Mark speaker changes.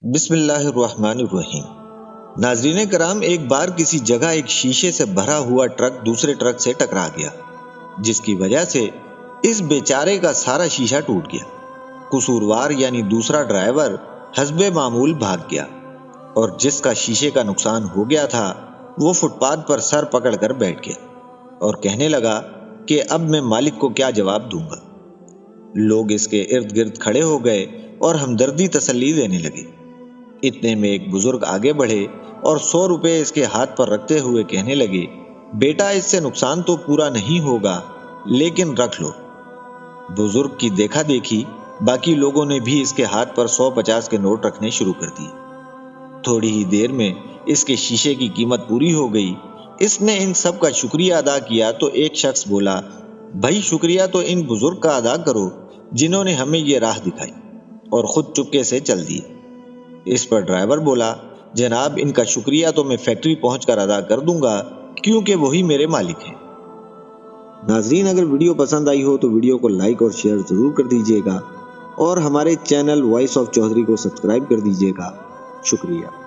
Speaker 1: بسم اللہ الرحمن الرحیم۔ ناظرین کرام، ایک بار کسی جگہ ایک شیشے سے بھرا ہوا ٹرک دوسرے ٹرک سے ٹکرا گیا، جس کی وجہ سے اس بیچارے کا سارا شیشہ ٹوٹ گیا۔ قصوروار یعنی دوسرا ڈرائیور حسب معمول بھاگ گیا اور جس کا شیشے کا نقصان ہو گیا تھا وہ فٹ پاتھ پر سر پکڑ کر بیٹھ گیا اور کہنے لگا کہ اب میں مالک کو کیا جواب دوں گا۔ لوگ اس کے ارد گرد کھڑے ہو گئے اور ہمدردی تسلی دینے لگے۔ اتنے میں ایک بزرگ آگے بڑھے اور 100 روپے اس کے ہاتھ پر رکھتے ہوئے کہنے لگے، بیٹا اس سے نقصان تو پورا نہیں ہوگا لیکن رکھ لو۔ بزرگ کی دیکھا دیکھی باقی لوگوں نے بھی اس کے ہاتھ پر 150 کے نوٹ رکھنے شروع کر دیے۔ تھوڑی ہی دیر میں اس کے شیشے کی قیمت پوری ہو گئی۔ اس نے ان سب کا شکریہ ادا کیا تو ایک شخص بولا، بھائی شکریہ تو ان بزرگ کا ادا کرو جنہوں نے ہمیں یہ راہ دکھائی، اور خود چپکے سے چل دیے۔ اس پر ڈرائیور بولا، جناب ان کا شکریہ تو میں فیکٹری پہنچ کر ادا کر دوں گا کیونکہ وہی میرے مالک ہیں۔ ناظرین، اگر ویڈیو پسند آئی ہو تو ویڈیو کو لائک اور شیئر ضرور کر دیجیے گا اور ہمارے چینل وائس آف چودھری کو سبسکرائب کر دیجیے گا۔ شکریہ۔